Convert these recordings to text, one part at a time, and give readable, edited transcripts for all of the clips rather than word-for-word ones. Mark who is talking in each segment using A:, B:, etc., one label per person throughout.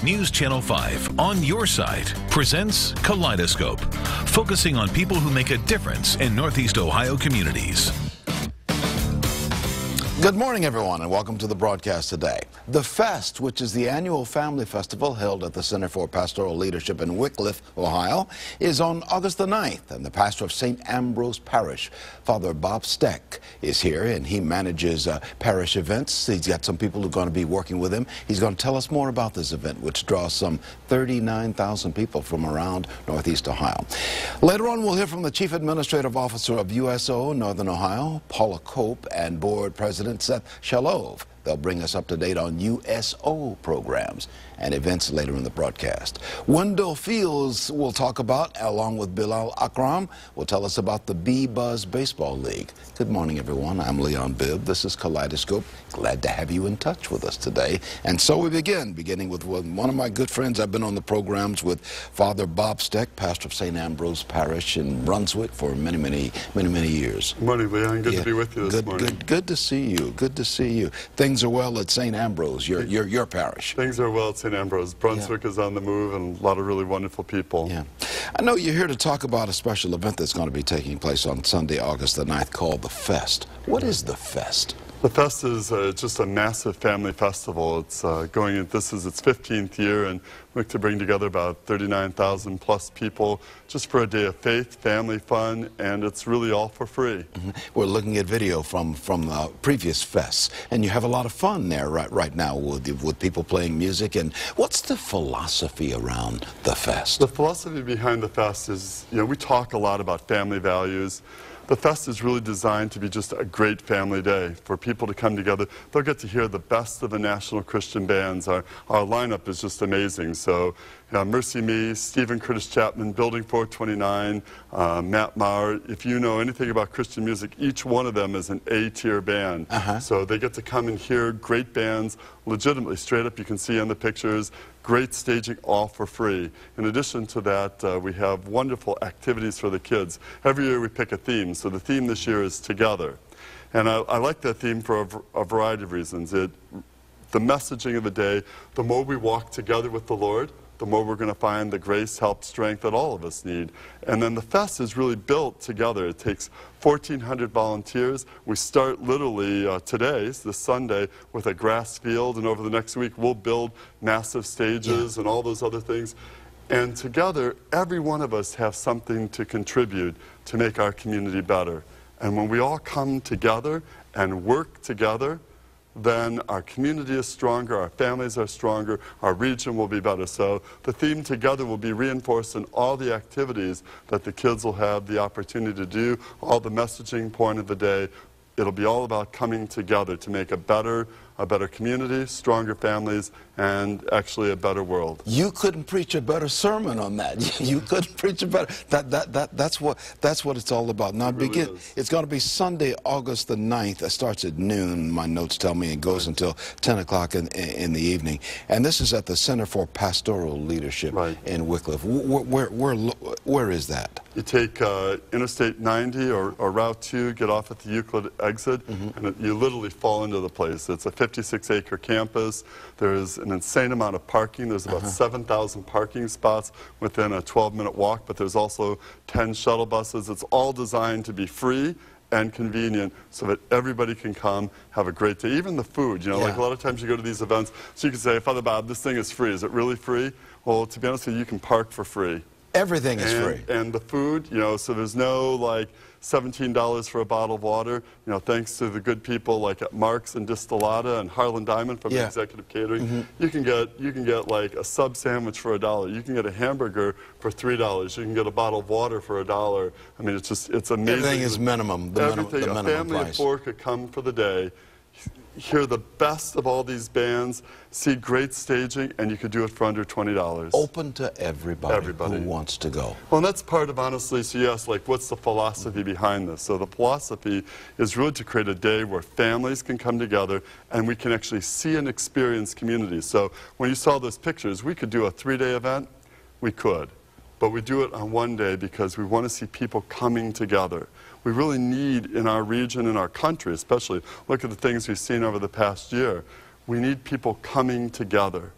A: News Channel 5 on your side presents Kaleidoscope, focusing on people who make a difference in Northeast Ohio communities.
B: Good morning, everyone, and welcome to the broadcast today. The Fest, which is the annual family festival held at the Center for Pastoral Leadership in Wickliffe, Ohio, is on August the 9th, and the pastor of St. Ambrose Parish, Father Bob Steck, is here, and he manages parish events. He's got some people who are going to be working with him. He's going to tell us more about this event, which draws some 39,000 people from around Northeast Ohio. Later on, we'll hear from the Chief Administrative Officer of USO Northern Ohio, Paula Cope, and Board President Seth Shalov. They'll bring us up to date on USO programs and events later in the broadcast. Wendell Fields will talk about, along with Bilal Akram, will tell us about the Bbuzz Baseball League. Good morning, everyone. I'm Leon Bibb. This is Kaleidoscope. Glad to have you in touch with us today. And so we beginning with one of my good friends. I've been on the programs with Father Bob Steck, pastor of St. Ambrose Parish in Brunswick for many years.
C: Good morning, Leon. Good to be with you this morning.
B: Good to see you. Good to see you. Things are well at St. Ambrose, your parish.
C: Things are well at St. Ambrose. Brunswick is on the move, and a lot of really wonderful people.
B: Yeah. I know you're here to talk about a special event that's going to be taking place on Sunday, August the 9th, called the Fest. What is the Fest?
C: The Fest is just a massive family festival. It's this is its 15th year, and we like to bring together about 39,000 plus people just for a day of faith, family fun, and it's really all for free.
B: Mm-hmm. We're looking at video from the previous fests, and you have a lot of fun there right now with people playing music. And what's the philosophy around the Fest?
C: The philosophy behind the Fest is, we talk a lot about family values. The Fest is really designed to be just a great family day for people to come together. They'll get to hear the best of the national Christian bands. Our lineup is just amazing. So Mercy Me, Stephen Curtis Chapman, Building 429, Matt Maher. If you know anything about Christian music, each one of them is an A-tier band. So they get to come and hear great bands, legitimately, straight up, you can see in the pictures. Great staging, all for free. In addition to that, we have wonderful activities for the kids. Every year we pick a theme, so the theme this year is Together. And I like that theme for a variety of reasons. The messaging of the day, the more we walk together with the Lord, the more we're going to find the grace, help, strength that all of us need. And then the Fest is really built together. It takes 1,400 volunteers. We start literally today, this Sunday, with a grass field, and over the next week we'll build massive stages and all those other things. And together, every one of us have something to contribute to make our community better. And when we all come together and work together, then our community is stronger, our families are stronger, our region will be better. So the theme Together will be reinforced in all the activities that the kids will have the opportunity to do, all the messaging point of the day. It'll be all about coming together to make a better community, stronger families, and actually a better world.
B: You couldn't preach a better sermon on that. You couldn't preach a better. That's what it's all about. Now it's going to be Sunday, August the 9th. It starts at noon. My notes tell me it goes until 10 o'clock in the evening. And this is at the Center for Pastoral Leadership in Wickliffe. Where is that?
C: You take Interstate 90 or Route 2, get off at the Euclid exit, and you literally fall into the place. It's a 56-acre campus. There's an insane amount of parking. There's about 7,000 parking spots within a 12-minute walk, but there's also 10 shuttle buses. It's all designed to be free and convenient so that everybody can come, have a great day. Even the food, like a lot of times you go to these events, so you can say, Father Bob, this thing is free. Is it really free? Well, to be honest with you, you can park for free.
B: Everything is free.
C: And the food, so there's no like $17 for a bottle of water. Thanks to the good people like at Mark's and Distillata and Harlan Diamond from the Executive Catering, you can get like a sub sandwich for $1. You can get a hamburger for $3. You can get a bottle of water for $1. I mean, it's amazing.
B: Everything is minimum. The minimum price.
C: A family of 4 could come for the day, hear the best of all these bands, see great staging, and you could do it for under $20.
B: Open to everybody who wants to go.
C: Well, and that's part of, honestly, so you asked, like, what's the philosophy behind this? So the philosophy is really to create a day where families can come together and we can actually see and experience community. So when you saw those pictures, we could do a 3-day event. We could. But we do it on one day because we want to see people coming together. We really need, in our region, in our country especially, look at the things we've seen over the past year. We need people coming together.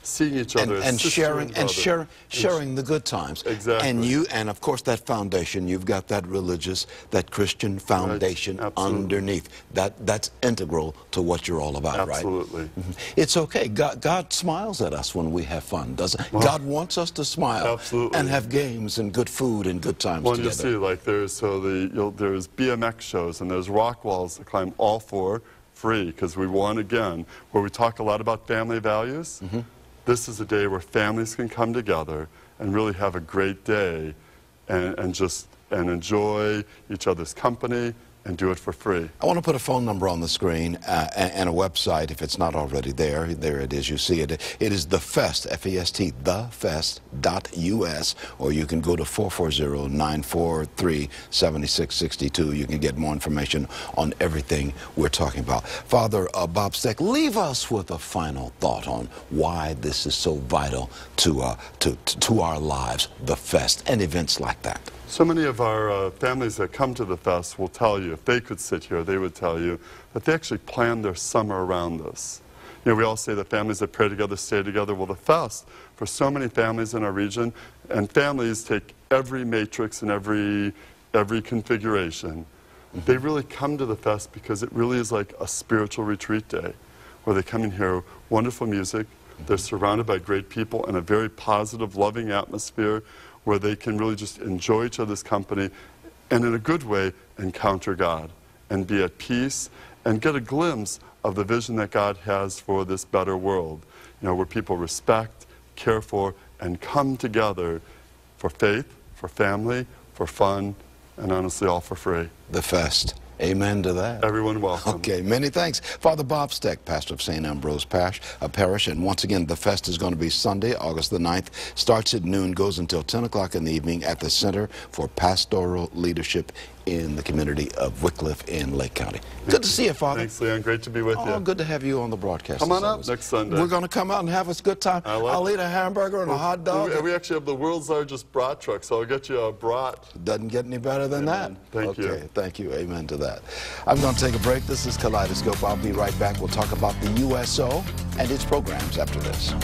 C: seeing each other as
B: and
C: sister and brother.
B: sharing the good times.
C: Exactly.
B: And of course that foundation, you've got that religious, that Christian foundation underneath. That's integral to what you're all about, right?
C: Absolutely.
B: It's okay. God smiles at us when we have fun, doesn't he? God wants us to smile and have games and good food and good times together.
C: You see, like there's BMX shows and there's rock walls to climb, all for free, because we want, again, where we talk a lot about family values. This is a day where families can come together and really have a great day and enjoy each other's company and do it for free.
B: I want to put a phone number on the screen and a website if it's not already there. There it is. You see it. It is The Fest, F-E-S-T, thefest.us, or you can go to 440-943-7662. You can get more information on everything we're talking about. Father Bob Steck, leave us with a final thought on why this is so vital to our lives, the Fest, and events like that.
C: So many of our families that come to the Fest will tell you, if they could sit here, they would tell you that they actually plan their summer around this. You know, we all say that families that pray together stay together. Well, the Fest, for so many families in our region, and families take every matrix and every configuration, they really come to the Fest because it really is like a spiritual retreat day, where they come and hear wonderful music, they're surrounded by great people in a very positive, loving atmosphere, where they can really just enjoy each other's company and in a good way encounter God and be at peace and get a glimpse of the vision that God has for this better world, you know, where people respect, care for, and come together for faith, for family, for fun, and honestly all for free.
B: The Fest. Amen to that.
C: Everyone welcome.
B: Okay, many thanks. Father Bob Steck, pastor of St. Ambrose Parish, and once again, the Fest is going to be Sunday, August the 9th. Starts at noon, goes until 10 o'clock in the evening at the Center for Pastoral Leadership in the community of Wycliffe in Lake County. Good to see you, Father.
C: Thanks, Leon. Great to be with you.
B: Good to have you on the broadcast.
C: Come on up next Sunday.
B: We're going to come out and have a good time. I'll eat a hamburger and a hot dog.
C: We actually have the world's largest brat truck, so I'll get you a brat.
B: Doesn't get any better than that.
C: Thank you.
B: Okay, thank you. Amen to that. I'm going to take a break. This is Kaleidoscope. I'll be right back. We'll talk about the USO and its programs after this.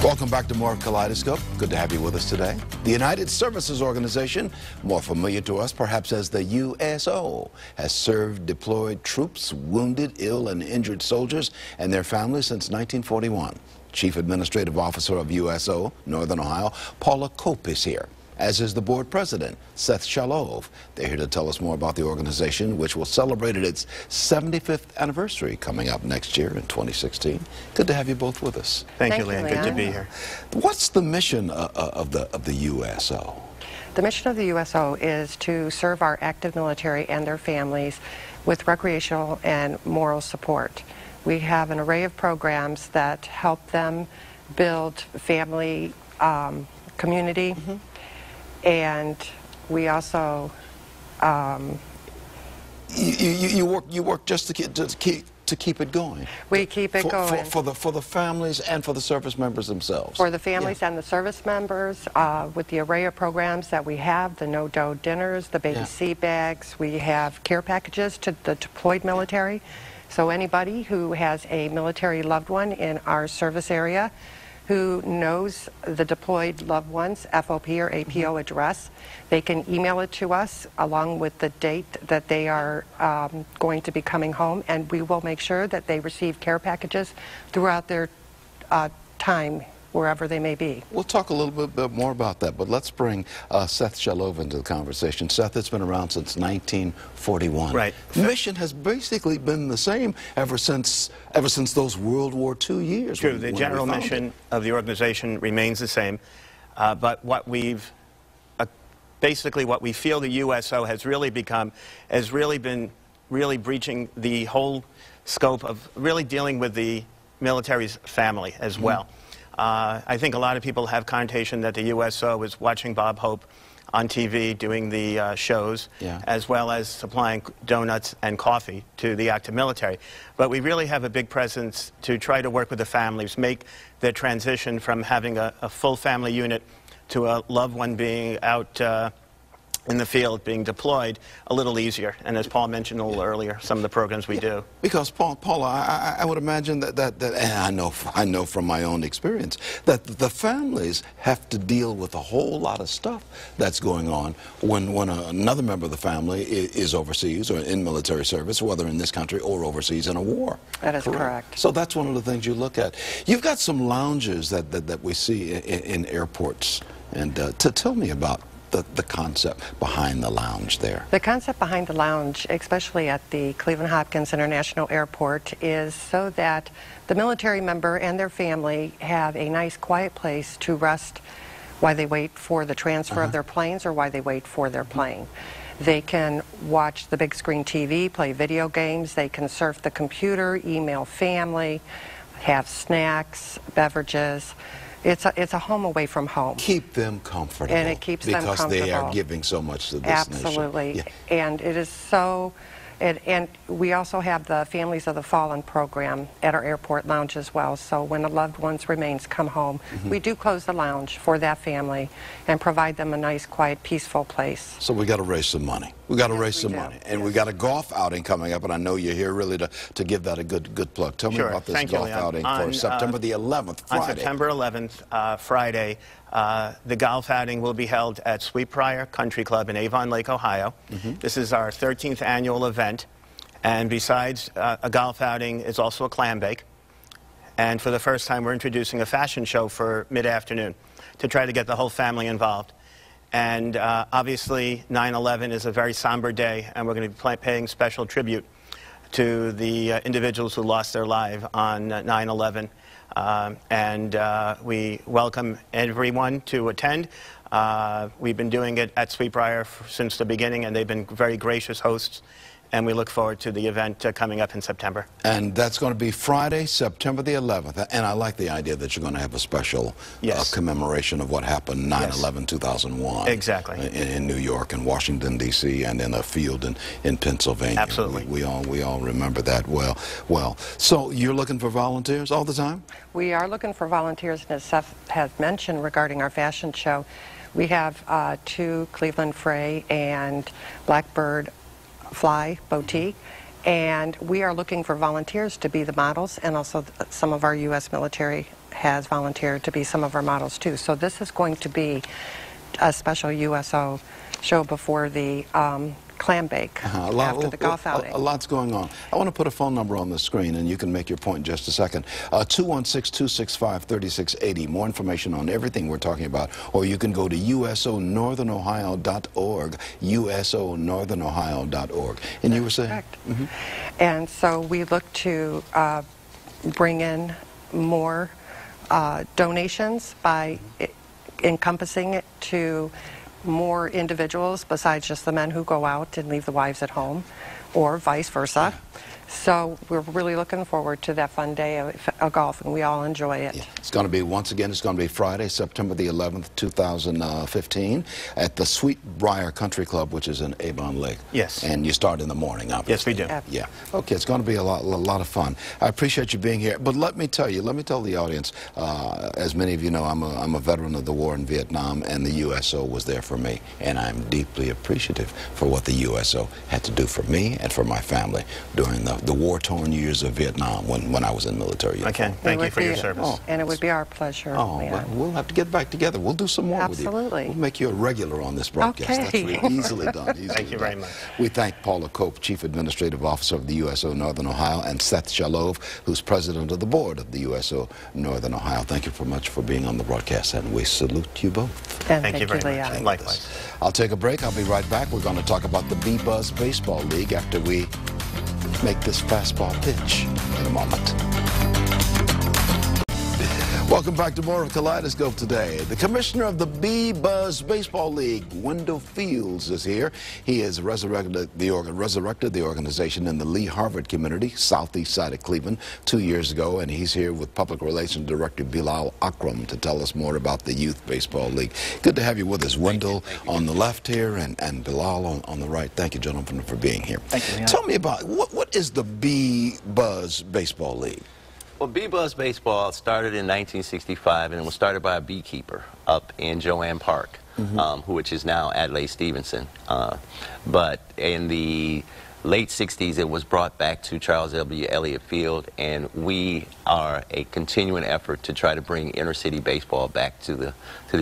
B: Welcome back to more of Kaleidoscope. Good to have you with us today. The United Services Organization, more familiar to us perhaps as the USO, has served deployed troops, wounded, ill, and injured soldiers and their families since 1941. Chief Administrative Officer of USO, Northern Ohio, Paula Cope is here, as is the board president, Seth Shalov. They're here to tell us more about the organization, which will celebrate its 75th anniversary coming up next year in 2016. Good to have you both with us.
D: Thank you, Leon. Good to be here.
B: What's the mission of the USO?
E: The mission of the USO is to serve our active military and their families with recreational and moral support. We have an array of programs that help them build family community. And we also
B: you work just to keep it going.
E: We keep it going
B: for the families and for the service members themselves.
E: For the families and the service members, with the array of programs that we have, the no-dough dinners, the baby seat bags, we have care packages to the deployed military. So anybody who has a military loved one in our service area who knows the deployed loved one's FOP or APO address, they can email it to us along with the date that they are going to be coming home, and we will make sure that they receive care packages throughout their time wherever they may be.
B: We'll talk a little bit more about that, but let's bring Seth Shalov into the conversation. Seth, it's been around since 1941.
D: Right.
B: The mission has basically been the same ever since those World War II years.
D: True. The general mission of the organization remains the same, but what we've basically what we feel the USO has really become has really been breaching the whole scope of really dealing with the military's family as well. I think a lot of people have connotation that the USO is watching Bob Hope on TV doing the shows, as well as supplying donuts and coffee to the active military. But we really have a big presence to try to work with the families, make the transition from having a full family unit to a loved one being out in the field being deployed a little easier. And as Paul mentioned a little earlier, some of the programs we do.
B: Because Paul, I would imagine that and I know from my own experience that the families have to deal with a whole lot of stuff that's going on when another member of the family is overseas or in military service, whether in this country or overseas in a war.
E: That is correct.
B: So that's one of the things you look at. You've got some lounges that we see in airports, and to tell me about the concept behind the lounge there.
E: The concept behind the lounge, especially at the Cleveland Hopkins International Airport, is so that the military member and their family have a nice quiet place to rest while they wait for the transfer of their planes or while they wait for their plane. They can watch the big screen TV, play video games, they can surf the computer, email family, have snacks, beverages. It's a home away from home.
B: Keep them comfortable.
E: And it keeps them comfortable.
B: Because they are giving so much to this nation.
E: Absolutely.
B: Yeah.
E: And it is so, and we also have the Families of the Fallen program at our airport lounge as well. So when a loved one's remains come home, we do close the lounge for that family and provide them a nice, quiet, peaceful place.
B: So we got to raise some money. We got to raise some money. And we got a golf outing coming up, and I know you're here really to give that a good plug. Tell me about this golf outing for September the 11th, Friday.
D: On September 11th, Friday, the golf outing will be held at Sweetbriar Country Club in Avon Lake, Ohio. This is our 13th annual event, and besides a golf outing, it's also a clam bake. And for the first time, we're introducing a fashion show for mid-afternoon to try to get the whole family involved. And obviously, 9/11 is a very somber day, and we're going to be paying special tribute to the individuals who lost their life on 9/11. We welcome everyone to attend. We've been doing it at Sweetbriar since the beginning, and they've been very gracious hosts. And we look forward to the event coming up in September.
B: And that's going to be Friday, September the 11th. And I like the idea that you're going to have a special commemoration of what happened 9/11/2001.
D: Exactly.
B: In New York and Washington, D.C., and in a field in Pennsylvania.
D: Absolutely.
B: We all remember that well. So you're looking for volunteers all the time?
E: We are looking for volunteers, and as Seth has mentioned regarding our fashion show, we have 2 Cleveland Fray and Blackbird Fly boutique, and we are looking for volunteers to be the models, and also some of our U.S. military has volunteered to be some of our models too. So this is going to be a special USO show before the clam bake after the golf outing.
B: A lot's going on. I want to put a phone number on the screen, and you can make your point in just a second. 216-265-3680. More information on everything we're talking about, or you can go to usonorthernohio.org, usonorthernohio.org. And you were saying?
E: Correct. And so we look to bring in more donations by encompassing it to more individuals besides just the men who go out and leave the wives at home, or vice versa. So we're really looking forward to that fun day of golf, and we all enjoy it.
B: Yeah. It's going to be, once again, it's going to be Friday, September the 11th, 2015, at the Sweetbriar Country Club, which is in Avon Lake.
D: Yes.
B: And you start in the morning, obviously.
D: Yes, we do.
B: Yeah. Okay, it's going to be a lot of fun. I appreciate you being here. But let me tell the audience, as many of you know, I'm a veteran of the war in Vietnam, and the USO was there for me. And I'm deeply appreciative for what the USO had to do for me and for my family during the war-torn years of Vietnam when I was in military uniform.
D: Okay, thank you for your service.
E: And it would be our pleasure.
B: Well, we'll have to get back together. We'll do some more with you.
E: Absolutely.
B: We'll make you a regular on this broadcast.
E: Okay.
B: That's really easily done.
D: Thank you very much.
B: We thank Paula Cope, Chief Administrative Officer of the USO Northern Ohio, and Seth Shalove, who's President of the Board of the USO Northern Ohio. Thank you very much for being on the broadcast, and we salute you both.
E: And
D: thank you very much. Likewise.
B: I'll take a break. I'll be right back. We're going to talk about the Bbuzz Baseball League after we make this fastball pitch in a moment. Welcome back to more of Kaleidoscope today. The commissioner of the Bbuzz Baseball League, Wendell Fields, is here. He has resurrected the organization in the Lee Harvard community, southeast side of Cleveland, 2 years ago, and he's here with Public Relations Director Bilal Akram to tell us more about the Youth Baseball League. Good to have you with us, Wendell on the left here and Bilal on the right. Thank you, gentlemen, for being here.
F: Thank you.
B: Tell me about, what is the Bbuzz Baseball League?
F: Well, Bbuzz Baseball started in 1965, and it was started by a beekeeper up in Joanne Park. which is now Adlai Stevenson. But in the late 60s, it was brought back to Charles W. Elliott Field, and we are a continuing effort to try to bring inner city baseball back to the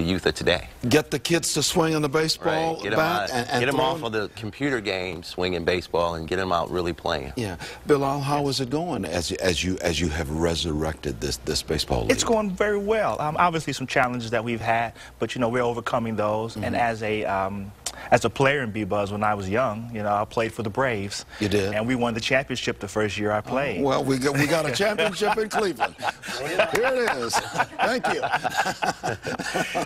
F: youth of today.
B: Get the kids to swing on the baseball
F: Right.
B: bat and
F: get them off of the computer game swinging baseball and get them out really playing.
B: Yeah, Bilal, how is it going as you have resurrected this baseball league?
G: It's going very well. Obviously, some challenges that we've had, but you know we're overcoming those. And as a player in Bbuzz, when I was young, you know, I played for the Braves.
B: You did,
G: and we won the championship the first year I played.
B: Well, we got a championship in Cleveland. Here it is. Thank you.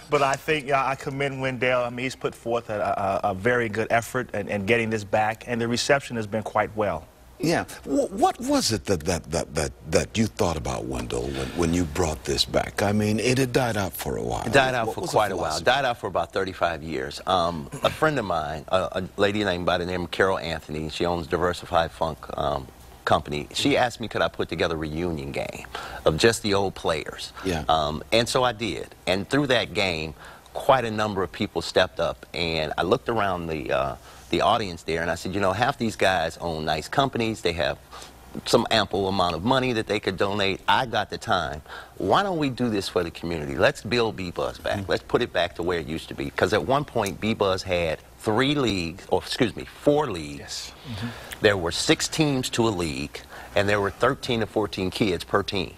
G: But I think I commend Wendell. I mean, he's put forth a very good effort in getting this back, and the reception has been quite well.
B: Yeah. What was it that you thought about, Wendell, when you brought this back? I mean, it had died out for a while.
F: It died out for quite a while. It died out for about 35 years. A friend of mine, a lady named by the name of Carol Anthony, she owns Diversified Funk Company. She asked me could I put together a reunion game of just the old players.
B: Yeah.
F: And so I did. And through that game, quite a number of people stepped up, and I looked around the audience there, and I said, you know, half these guys own nice companies. They have some ample amount of money that they could donate. I got the time. Why don't we do this for the community? Let's build Bbuzz back. Let's put it back to where it used to be. Because at one point, Bbuzz had 4 leagues. Yes. There were 6 teams to a league, and there were 13 to 14 kids per team.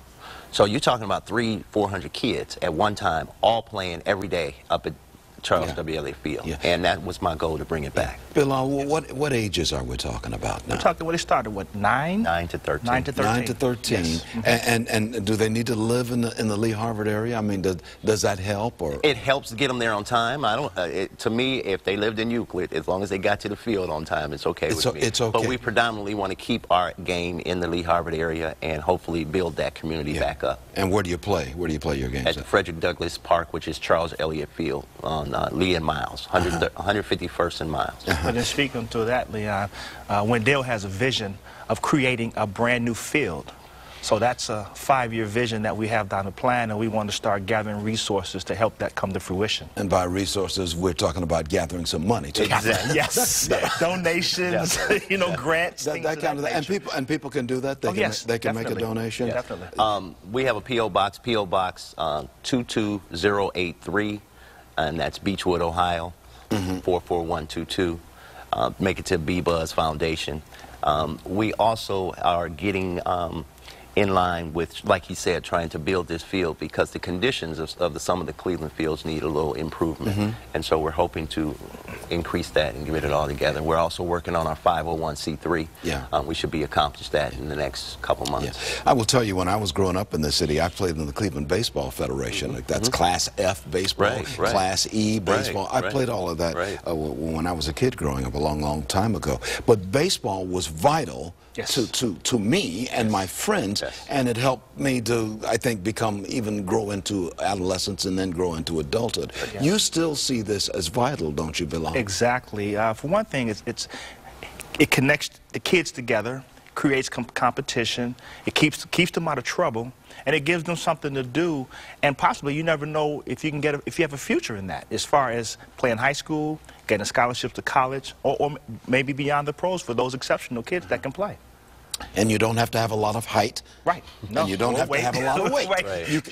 F: So you're talking about 300-400 kids at one time, all playing every day up at Charles W. Elliott Field. Yeah. And that was my goal, to bring it back.
B: Bilal, what ages are we talking about now?
G: We're talking, it started, what, 9?
F: 9 to 13.
G: 9 to 13.
B: 9 to 13.
G: Yes.
B: And do they need to live in the Lee Harvard area? I mean, does that help? Or
F: it helps to get them there on time. I don't. To me, if they lived in Euclid, as long as they got to the field on time, it's okay with me.
B: It's okay.
F: But we predominantly want to keep our game in the Lee Harvard area and hopefully build that community back up.
B: And where do you play? Where do you play your games?
F: At Frederick Douglass Park, which is Charles Elliott Field on Lee and Miles, 151st and Miles.
G: But in speaking to that, Leon, Wendell has a vision of creating a brand new field. So that's a 5-year vision that we have down the plan, and we want to start gathering resources to help that come to fruition.
B: And by resources, we're talking about gathering some money.
G: Exactly. Yes. Donations, you know, grants,
B: that kind of thing. And people can do that? They can make a donation?
G: Yeah, definitely.
F: We have a P.O. Box, 22083, and that's Beechwood, Ohio, 44122. Make it to Bbuzz Foundation. We also are getting in line with, like he said, trying to build this field because the conditions of some of the Cleveland fields need a little improvement. And so we're hoping to increase that and get it all together. We're also working on our 501c3.
B: Yeah.
F: We should be accomplished that in the next couple months.
B: Yeah. I will tell you, when I was growing up in the city, I played in the Cleveland Baseball Federation. Like that's Class F baseball, Class E baseball. I played all of that when I was a kid growing up a long, long time ago. But baseball was vital to me and my friends, and it helped me to, I think, grow into adolescence and then grow into adulthood. You still see this as vital, don't you, Bilal?
G: Exactly. For one thing, it connects the kids together, creates competition, it keeps them out of trouble, and it gives them something to do, and possibly you never know if you can if you have a future in that, as far as playing high school, getting scholarships to college, or maybe beyond the pros for those exceptional kids that can play.
B: And you don't have to have a lot of height.
G: Right. No.
B: And you don't have to have a lot of weight.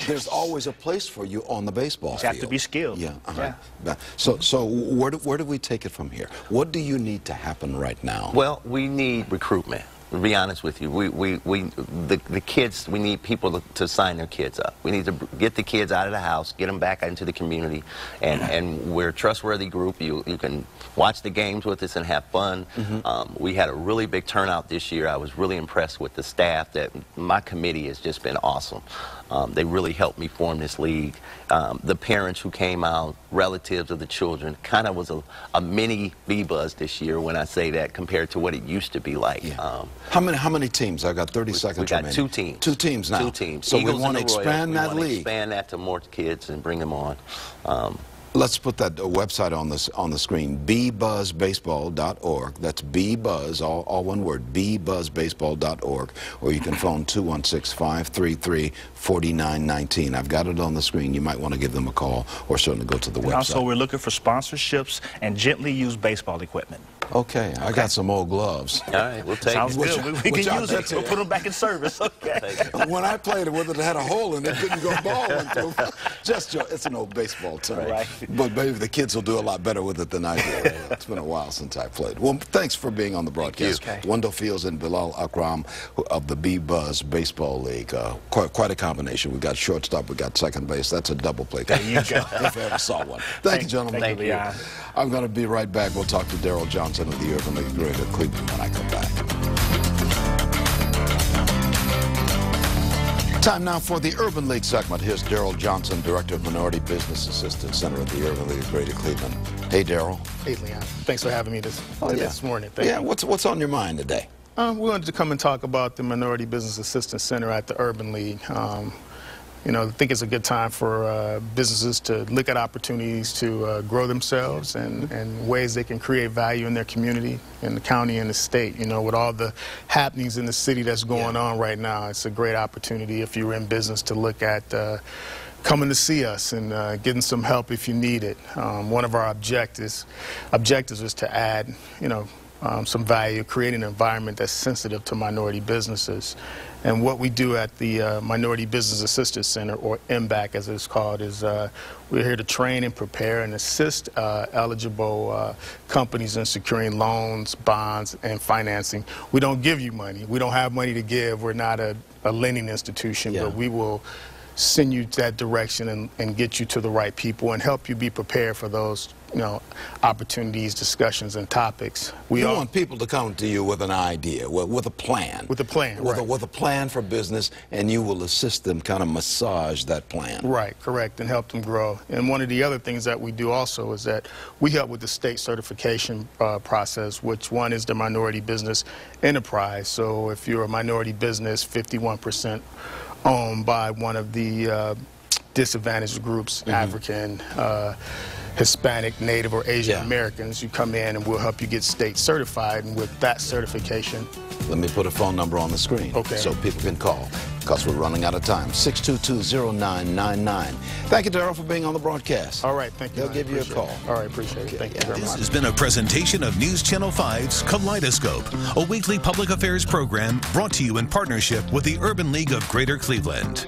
B: There's always a place for you on the baseball field.
G: You have to be skilled.
B: Yeah. So where do we take it from here? What do you need to happen right now?
F: Well, we need recruitment. To be honest with you, the kids, we need people to sign their kids up. We need to get the kids out of the house, get them back into the community, and we're a trustworthy group. You can watch the games with us and have fun. We had a really big turnout this year. I was really impressed with the staff. My committee has just been awesome. They really helped me form this league. The parents who came out, relatives of the children, kind of was a mini Bbuzz this year when I say that compared to what it used to be like.
B: How many teams? I got 30 seconds remaining.
F: We got 2 teams.
B: 2 teams now.
F: 2 teams.
B: So
F: Eagles
B: we want to expand that league.
F: Expand that to more kids and bring them on.
B: Let's put that website on the screen, bbuzzbaseball.org. That's bbuzz, all one word, bbuzzbaseball.org, or you can phone 216-533-4919. I've got it on the screen. You might want to give them a call or certainly go to the website.
G: Also, we're looking for sponsorships and gently used baseball equipment.
B: Okay, I got some old gloves.
F: All right, we'll take
G: Sounds
F: it.
G: good. We can use it. We'll put them back in service. Okay.
B: When I played it with it, had a hole in it, couldn't go ball through. It's an old baseball term.
G: Right.
B: But maybe the kids will do a lot better with it than I did. It's been a while since I played. Well, thanks for being on the broadcast. Wendell Fields and Bilal Akram of the Bbuzz Baseball League. Quite a combination. We got shortstop, we got second base. That's a double play.
G: There you go.
B: If I ever saw one. Thank you, gentlemen.
G: Thank you.
B: I'm going to be right back. We'll talk to Daryl Johnson of the Urban League of Greater Cleveland when I come back. Time now for the Urban League segment. Here's Daryl Johnson, Director of Minority Business Assistance Center at the Urban League of Greater Cleveland. Hey, Daryl.
H: Hey, Leon. Thanks for having me this morning. Thank you.
B: What's on your mind today?
H: We wanted to come and talk about the Minority Business Assistance Center at the Urban League. You know, I think it's a good time for businesses to look at opportunities to grow themselves and ways they can create value in their community, in the county, and the state. You know, with all the happenings in the city that's going on right now, it's a great opportunity if you're in business to look at coming to see us and getting some help if you need it. One of our objectives is to add, you know, some value, create an environment that's sensitive to minority businesses. And what we do at the Minority Business Assistance Center, or MBAC as it's called, is we're here to train and prepare and assist eligible companies in securing loans, bonds, and financing. We don't give you money. We don't have money to give. We're not a lending institution, but we will send you that direction and get you to the right people and help you be prepared for those, you know, opportunities, discussions, and topics.
B: We want people to come to you with an idea, with a plan.
H: With a plan, right.
B: With a plan for business, and you will assist them kind of massage that plan.
H: Right, correct, and help them grow. And one of the other things that we do also is that we help with the state certification process, which one is the Minority Business Enterprise. So if you're a minority business, 51% owned by one of the disadvantaged groups, African, Hispanic, Native, or Asian Americans, you come in and we'll help you get state certified, and with that certification.
B: Let me put a phone number on the screen so people can call, because we're running out of time. 622-0999. Thank you, Daryl, for being on the broadcast.
H: All right, thank you.
B: They'll give you a call.
H: All right, appreciate it. Thank you very much.
A: This has been a presentation of News Channel 5's Kaleidoscope, a weekly public affairs program brought to you in partnership with the Urban League of Greater Cleveland.